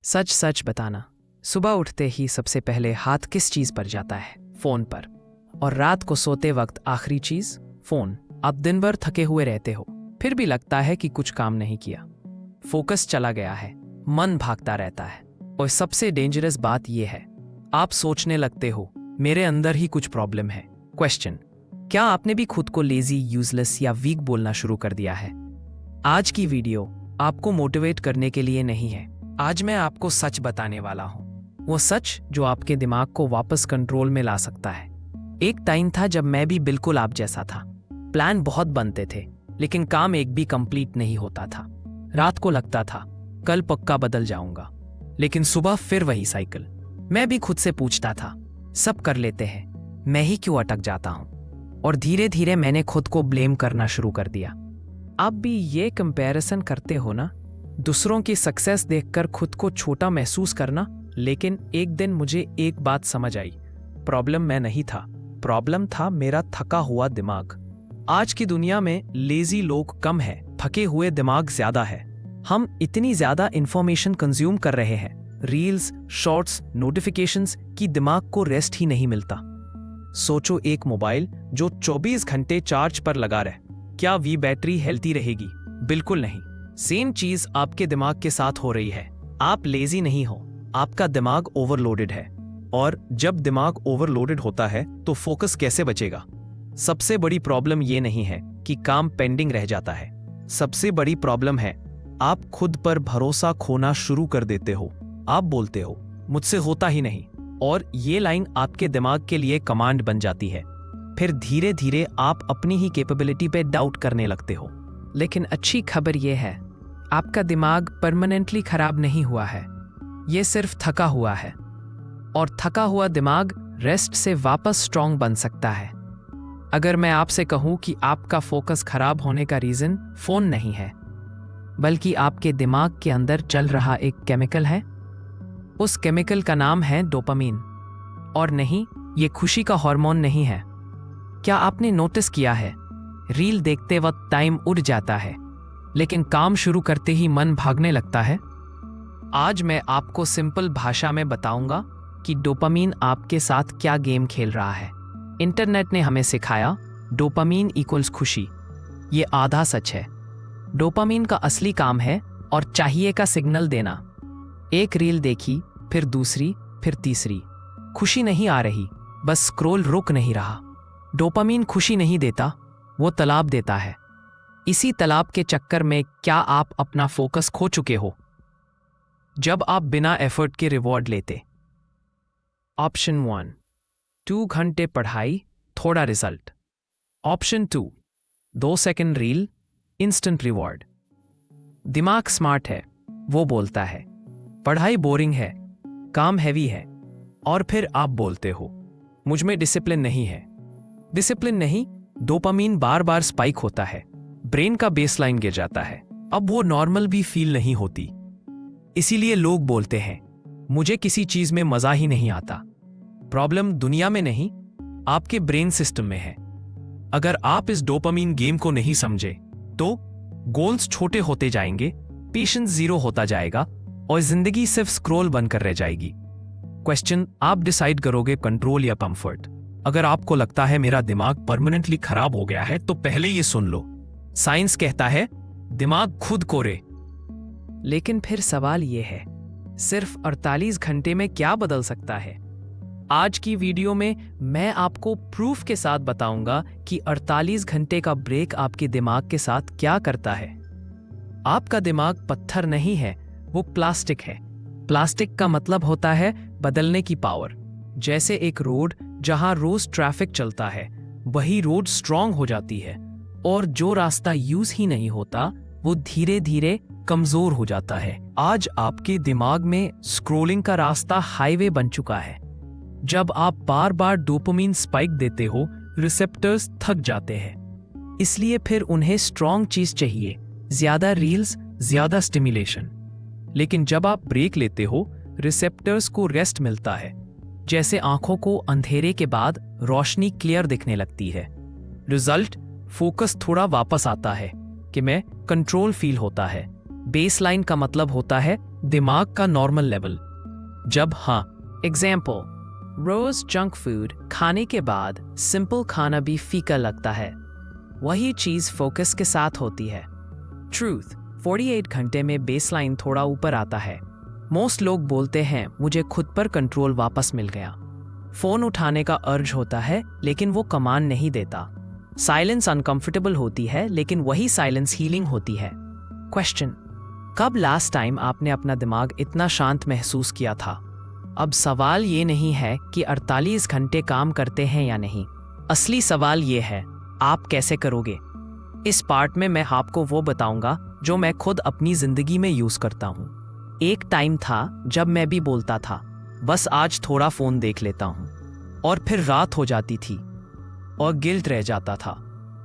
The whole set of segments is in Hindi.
सच सच बताना, सुबह उठते ही सबसे पहले हाथ किस चीज पर जाता है? फोन पर। और रात को सोते वक्त आखिरी चीज फोन। आप दिन भर थके हुए रहते हो, फिर भी लगता है कि कुछ काम नहीं किया। फोकस चला गया है, मन भागता रहता है। और सबसे डेंजरस बात यह है, आप सोचने लगते हो मेरे अंदर ही कुछ प्रॉब्लम है। क्वेश्चन, क्या आपने भी खुद को लेजी, यूजलेस या वीक बोलना शुरू कर दिया है? आज की वीडियो आपको मोटिवेट करने के लिए नहीं है। आज मैं आपको सच बताने वाला हूं, वो सच जो आपके दिमाग को वापस कंट्रोल में ला सकता है। एक टाइम था जब मैं भी बिल्कुल आप जैसा था। प्लान बहुत बनते थे, लेकिन काम एक भी कंप्लीट नहीं होता था। रात को लगता था कल पक्का बदल जाऊंगा, लेकिन सुबह फिर वही साइकिल। मैं भी खुद से पूछता था, सब कर लेते हैं, मैं ही क्यों अटक जाता हूं? और धीरे धीरे मैंने खुद को ब्लेम करना शुरू कर दिया। आप भी ये कंपैरिजन करते हो ना? दूसरों की सक्सेस देखकर खुद को छोटा महसूस करना। लेकिन एक दिन मुझे एक बात समझ आई, प्रॉब्लम मैं नहीं था, प्रॉब्लम था मेरा थका हुआ दिमाग। आज की दुनिया में लेजी लोग कम है, थके हुए दिमाग ज्यादा है। हम इतनी ज्यादा इंफॉर्मेशन कंज्यूम कर रहे हैं, रील्स, शॉर्ट्स, नोटिफिकेशंस, कि दिमाग को रेस्ट ही नहीं मिलता। सोचो, एक मोबाइल जो 24 घंटे चार्ज पर लगा रहे, क्या वी बैटरी हेल्थी रहेगी? बिल्कुल नहीं। सेम चीज आपके दिमाग के साथ हो रही है। आप लेजी नहीं हो, आपका दिमाग ओवरलोडेड है। और जब दिमाग ओवरलोडेड होता है तो फोकस कैसे बचेगा? सबसे बड़ी प्रॉब्लम ये नहीं है कि काम पेंडिंग रह जाता है, सबसे बड़ी प्रॉब्लम है आप खुद पर भरोसा खोना शुरू कर देते हो। आप बोलते हो मुझसे होता ही नहीं, और ये लाइन आपके दिमाग के लिए कमांड बन जाती है। फिर धीरे धीरे आप अपनी ही कैपेबिलिटी पे डाउट करने लगते हो। लेकिन अच्छी खबर यह है, आपका दिमाग परमानेंटली खराब नहीं हुआ है, ये सिर्फ थका हुआ है। और थका हुआ दिमाग रेस्ट से वापस स्ट्रांग बन सकता है। अगर मैं आपसे कहूं कि आपका फोकस खराब होने का रीजन फोन नहीं है, बल्कि आपके दिमाग के अंदर चल रहा एक केमिकल है, उस केमिकल का नाम है डोपामीन। और नहीं, ये खुशी का हार्मोन नहीं है। क्या आपने नोटिस किया है, रील देखते वक्त टाइम उड़ जाता है, लेकिन काम शुरू करते ही मन भागने लगता है? आज मैं आपको सिंपल भाषा में बताऊंगा कि डोपामीन आपके साथ क्या गेम खेल रहा है। इंटरनेट ने हमें सिखाया डोपामीन इक्वल्स खुशी। ये आधा सच है। डोपामीन का असली काम है और चाहिए का सिग्नल देना। एक रील देखी, फिर दूसरी, फिर तीसरी, खुशी नहीं आ रही, बस स्क्रॉल रुक नहीं रहा। डोपामीन खुशी नहीं देता, वो तालाब देता है। इसी तालाब के चक्कर में क्या आप अपना फोकस खो चुके हो? जब आप बिना एफर्ट के रिवॉर्ड लेते। ऑप्शन 1, 2 घंटे पढ़ाई, थोड़ा result. Option 2, 2 second reel, instant reward. दिमाग स्मार्ट है, वो बोलता है पढ़ाई बोरिंग है, काम हैवी है। और फिर आप बोलते हो मुझ में डिसिप्लिन नहीं है। डिसिप्लिन नहीं, डोपामीन बार बार स्पाइक होता है, ब्रेन का बेसलाइन गिर जाता है, अब वो नॉर्मल भी फील नहीं होती। इसीलिए लोग बोलते हैं मुझे किसी चीज में मजा ही नहीं आता। प्रॉब्लम दुनिया में नहीं, आपके ब्रेन सिस्टम में है। अगर आप इस डोपामीन गेम को नहीं समझे तो गोल्स छोटे होते जाएंगे, पेशेंस जीरो होता जाएगा, और जिंदगी सिर्फ स्क्रॉल बनकर रह जाएगी। क्वेश्चन, आप डिसाइड करोगे कंट्रोल या कंफर्ट? अगर आपको लगता है मेरा दिमाग परमानेंटली खराब हो गया है, तो पहले ये सुन लो, साइंस कहता है दिमाग खुद कोरे। लेकिन फिर सवाल यह है, सिर्फ 48 घंटे में क्या बदल सकता है? आज की वीडियो में मैं आपको प्रूफ के साथ बताऊंगा कि 48 घंटे का ब्रेक आपके दिमाग के साथ क्या करता है। आपका दिमाग पत्थर नहीं है, वो प्लास्टिक है। प्लास्टिक का मतलब होता है बदलने की पावर। जैसे एक रोड जहां रोज ट्रैफिक चलता है, वही रोड स्ट्रांग हो जाती है, और जो रास्ता यूज ही नहीं होता वो धीरे धीरे कमजोर हो जाता है। आज आपके दिमाग में स्क्रॉलिंग का रास्ता हाईवे बन चुका है। जब आप बार बार डोपामीन स्पाइक देते हो, रिसेप्टर्स थक जाते हैं, इसलिए फिर उन्हें स्ट्रांग चीज चाहिए, ज्यादा रील्स, ज्यादा स्टिमुलेशन। लेकिन जब आप ब्रेक लेते हो, रिसेप्टर्स को रेस्ट मिलता है। जैसे आंखों को अंधेरे के बाद रोशनी क्लियर दिखने लगती है। रिजल्ट, फोकस थोड़ा वापस आता है कि मैं कंट्रोल फील होता है। बेसलाइन का मतलब होता है दिमाग का नॉर्मल लेवल। जब हाँ, एग्जाम्पल, रोज जंक फूड खाने के बाद सिंपल खाना भी फीका लगता है। वही चीज फोकस के साथ होती है। ट्रूथ, 48 घंटे में बेसलाइन थोड़ा ऊपर आता है। मोस्ट लोग बोलते हैं मुझे खुद पर कंट्रोल वापस मिल गया। फोन उठाने का अर्ज होता है लेकिन वो कमांड नहीं देता। साइलेंस अनकंफर्टेबल होती है लेकिन वही साइलेंस हीलिंग होती है। क्वेश्चन, कब लास्ट टाइम आपने अपना दिमाग इतना शांत महसूस किया था? अब सवाल ये नहीं है कि 48 घंटे काम करते हैं या नहीं। असली सवाल ये है, आप कैसे करोगे? इस पार्ट में मैं आपको वो बताऊंगा जो मैं खुद अपनी जिंदगी में यूज करता हूँ। एक टाइम था जब मैं भी बोलता था बस आज थोड़ा फोन देख लेता हूँ, और फिर रात हो जाती थी और गिल्ट रह जाता था।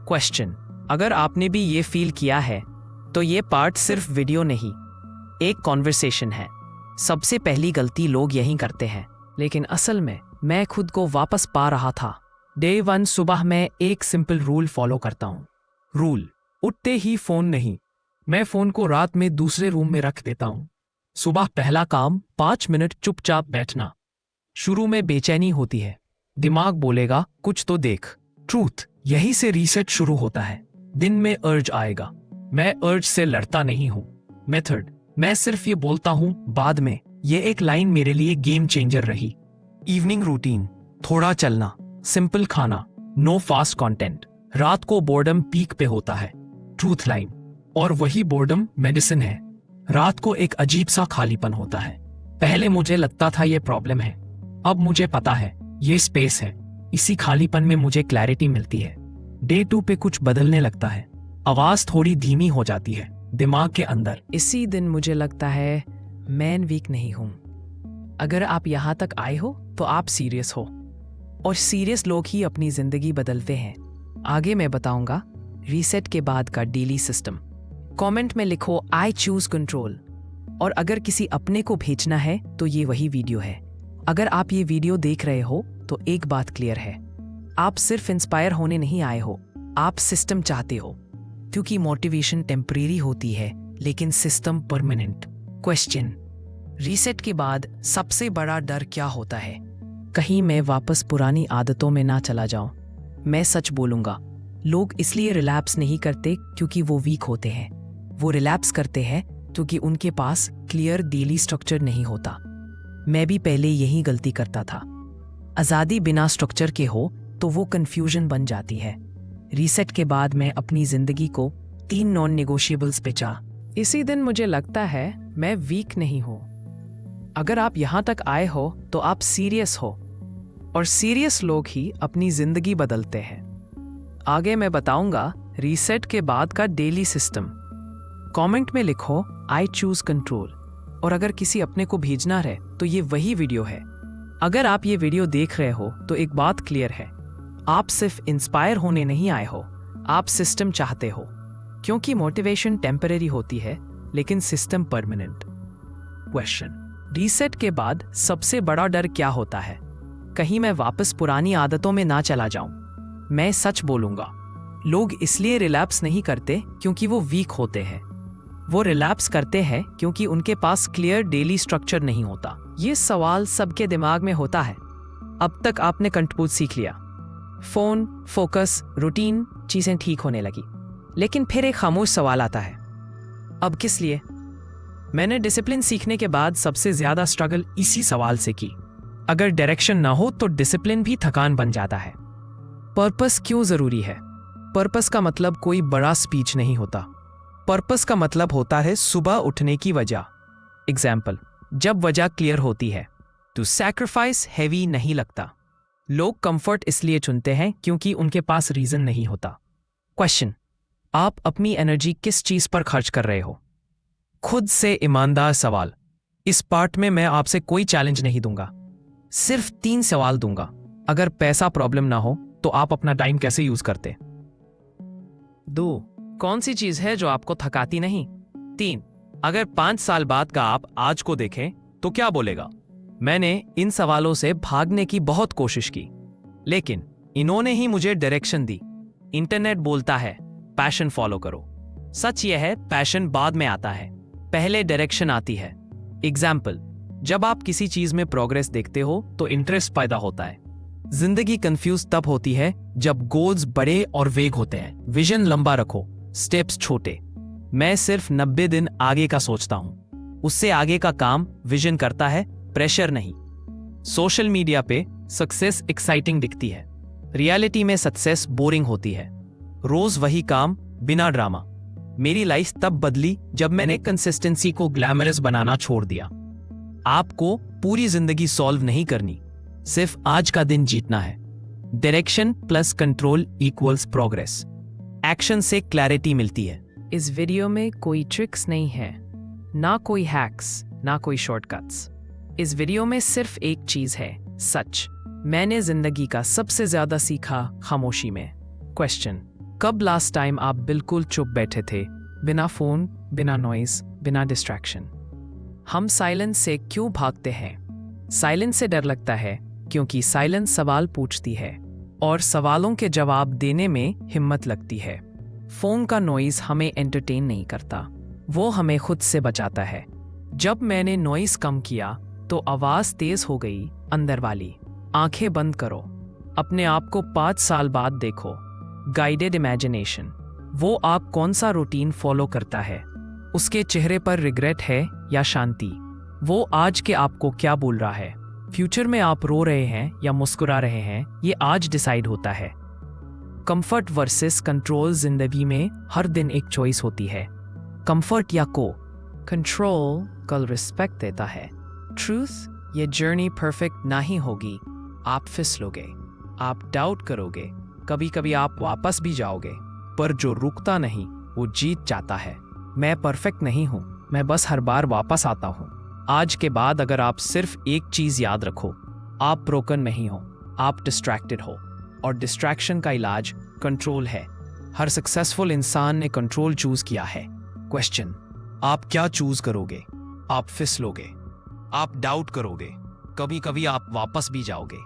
क्वेश्चन, अगर आपने भी ये फील किया है तो ये पार्ट सिर्फ वीडियो नहीं, एक कॉन्वर्सेशन है। सबसे पहली गलती लोग यही करते हैं, लेकिन असल में मैं खुद को वापस पा रहा था। डे 1 सुबह मैं एक सिंपल रूल फॉलो करता हूँ। रूल, उठते ही फोन नहीं। मैं फोन को रात में दूसरे रूम में रख देता हूँ। सुबह पहला काम 5 मिनट चुपचाप बैठना। शुरू में बेचैनी होती है, दिमाग बोलेगा कुछ तो देख। ट्रूथ, यही से रीसेट शुरू होता है। दिन में अर्ज आएगा, मैं अर्ज से लड़ता नहीं हूँ। मेथड, मैं सिर्फ ये बोलता हूँ बाद में। ये एक लाइन मेरे लिए गेम चेंजर रही। इवनिंग रूटीन, थोड़ा चलना, सिंपल खाना, नो फास्ट कंटेंट। रात को बोर्डम पीक पे होता है। ट्रूथ लाइन, और वही बोर्डम मेडिसिन है। रात को एक अजीब सा खालीपन होता है। पहले मुझे लगता था ये प्रॉब्लम है, अब मुझे पता है ये स्पेस है। इसी खालीपन में मुझे क्लैरिटी मिलती है। डे 2 पे कुछ बदलने लगता है। आवाज थोड़ी धीमी हो जाती है दिमाग के अंदर। इसी दिन मुझे लगता है मैं वीक नहीं हूं। अगर आप यहां तक आए हो तो आप सीरियस हो, और सीरियस लोग ही अपनी जिंदगी बदलते हैं। आगे मैं बताऊंगा रीसेट के बाद का डेली सिस्टम। कमेंट में लिखो आई चूज कंट्रोल, और अगर किसी अपने को भेजना है तो ये वही वीडियो है। अगर आप ये वीडियो देख रहे हो तो एक बात क्लियर है, आप सिर्फ इंस्पायर होने नहीं आए हो, आप सिस्टम चाहते हो। क्योंकि मोटिवेशन टेम्परेरी होती है लेकिन सिस्टम परमानेंट। क्वेश्चन, रीसेट के बाद सबसे बड़ा डर क्या होता है? कहीं मैं वापस पुरानी आदतों में ना चला जाऊं। मैं सच बोलूंगा, लोग इसलिए रिलैप्स नहीं करते क्योंकि वो वीक होते हैं। वो रिलैप्स करते हैं क्योंकि उनके पास क्लियर डेली स्ट्रक्चर नहीं होता। मैं भी पहले यही गलती करता था। आज़ादी बिना स्ट्रक्चर के हो तो वो कंफ्यूजन बन जाती है। रीसेट के बाद मैं अपनी जिंदगी को 3 नॉन नेगोशिएबल्स पे चाह। इसी दिन मुझे लगता है मैं वीक नहीं हूं। अगर आप यहां तक आए हो तो आप सीरियस हो, और सीरियस लोग ही अपनी जिंदगी बदलते हैं। आगे मैं बताऊंगा रीसेट के बाद का डेली सिस्टम। कमेंट में लिखो आई चूज कंट्रोल, और अगर किसी अपने को भेजना है तो ये वही वीडियो है। अगर आप ये वीडियो देख रहे हो तो एक बात क्लियर है, आप सिर्फ इंस्पायर होने नहीं आए हो, आप सिस्टम चाहते हो। क्योंकि मोटिवेशन टेम्परेरी होती है लेकिन सिस्टम परमानेंट। क्वेश्चन, रीसेट के बाद सबसे बड़ा डर क्या होता है? कहीं मैं वापस पुरानी आदतों में ना चला जाऊं। मैं सच बोलूंगा, लोग इसलिए रिलैप्स नहीं करते क्योंकि वो वीक होते हैं। वो रिलैप्स करते हैं क्योंकि उनके पास क्लियर डेली स्ट्रक्चर नहीं होता। ये सवाल सबके दिमाग में होता है। अब तक आपने कंट्रोल सीख लिया, फोन, फोकस, रूटीन, चीजें ठीक होने लगी। लेकिन फिर एक खामोश सवाल आता है, अब किस लिए? मैंने डिसिप्लिन सीखने के बाद सबसे ज्यादा स्ट्रगल इसी सवाल से की। अगर डायरेक्शन ना हो तो डिसिप्लिन भी थकान बन जाता है। पर्पस क्यों जरूरी है? पर्पस का मतलब कोई बड़ा स्पीच नहीं होता। पर्पस का मतलब होता है सुबह उठने की वजह। एग्जाम्पल, जब वजह क्लियर होती है तो सैक्रिफाइस हैवी नहीं लगता। लोग कंफर्ट इसलिए चुनते हैं क्योंकि उनके पास रीजन नहीं होता। क्वेश्चन, आप अपनी एनर्जी किस चीज पर खर्च कर रहे हो? खुद से ईमानदार सवाल। इस पार्ट में मैं आपसे कोई चैलेंज नहीं दूंगा, सिर्फ 3 सवाल दूंगा। अगर पैसा प्रॉब्लम ना हो तो आप अपना टाइम कैसे यूज करते? 2, कौन सी चीज है जो आपको थकाती नहीं? 3, अगर 5 साल बाद का आप आज को देखें तो क्या बोलेगा? मैंने इन सवालों से भागने की बहुत कोशिश की, लेकिन इन्होंने ही मुझे डायरेक्शन दी। इंटरनेट बोलता है पैशन फॉलो करो। सच यह है, पैशन बाद में आता है, पहले डायरेक्शन आती है। एग्जाम्पल, जब आप किसी चीज में प्रोग्रेस देखते हो तो इंटरेस्ट पैदा होता है। जिंदगी कंफ्यूज तब होती है जब गोल्स बड़े और वेग होते हैं। विजन लंबा रखो, स्टेप्स छोटे। मैं सिर्फ 90 दिन आगे का सोचता हूं, उससे आगे का काम विजन करता है, प्रेशर नहीं। सोशल मीडिया पे सक्सेस एक्साइटिंग दिखती है, रियलिटी में सक्सेस बोरिंग होती है। रोज वही काम बिना ड्रामा। मेरी लाइफ तब बदली जब मैंने कंसिस्टेंसी को ग्लैमरस बनाना छोड़ दिया। आपको पूरी जिंदगी सॉल्व नहीं करनी, सिर्फ आज का दिन जीतना है। Direction plus control equals progress. Action से क्लैरिटी मिलती है। इस वीडियो में कोई ट्रिक्स नहीं है, ना कोई हैक्स, ना कोई शॉर्टकट्स। इस वीडियो में सिर्फ एक चीज है, सच। मैंने जिंदगी का सबसे ज्यादा सीखा खामोशी में। क्वेश्चन, कब लास्ट टाइम आप बिल्कुल चुप बैठे थे, बिना फोन, बिना नॉइज, बिना डिस्ट्रैक्शन? हम साइलेंस से क्यों भागते हैं? साइलेंस से डर लगता है क्योंकि साइलेंस सवाल पूछती है और सवालों के जवाब देने में हिम्मत लगती है। फोन का नॉइज हमें एंटरटेन नहीं करता, वो हमें खुद से बचाता है। जब मैंने नॉइज कम किया तो आवाज तेज हो गई, अंदर वाली। आंखें बंद करो, अपने आप को 5 साल बाद देखो। गाइडेड इमेजिनेशन, वो आप कौन सा रूटीन फॉलो करता है, उसके चेहरे पर रिग्रेट है या शांति? वो आज के आपको क्या बोल रहा है? फ्यूचर में आप रो रहे हैं या मुस्कुरा रहे हैं, ये आज डिसाइड होता है। कंफर्ट वर्सेस कंट्रोल, जिंदगी में हर दिन एक चॉइस होती है, कंफर्ट या को। कंट्रोल कल रिस्पेक्ट देता है। ट्रूथ, ये जर्नी परफेक्ट नहीं होगी, आप फिसलोगे, आप डाउट करोगे, कभी कभी आप वापस भी जाओगे, पर जो रुकता नहीं वो जीत जाता है। मैं परफेक्ट नहीं हूं, मैं बस हर बार वापस आता हूं। आज के बाद अगर आप सिर्फ एक चीज याद रखो, आप ब्रोकन नहीं हो, आप डिस्ट्रैक्टेड हो, और डिस्ट्रैक्शन का इलाज कंट्रोल है। हर सक्सेसफुल इंसान ने कंट्रोल चूज किया है। क्वेश्चन, आप क्या चूज करोगे? आप फिसलोगे, आप डाउट करोगे, कभी कभी आप वापस भी जाओगे।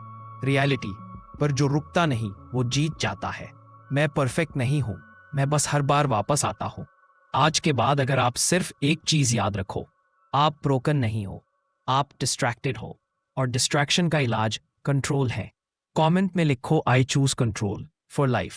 रियलिटी, पर जो रुकता नहीं वो जीत जाता है। मैं परफेक्ट नहीं हूं, मैं बस हर बार वापस आता हूं। आज के बाद अगर आप सिर्फ एक चीज याद रखो, आप ब्रोकन नहीं हो, आप डिस्ट्रैक्टेड हो, और डिस्ट्रैक्शन का इलाज कंट्रोल है। कमेंट में लिखो, I choose control for life.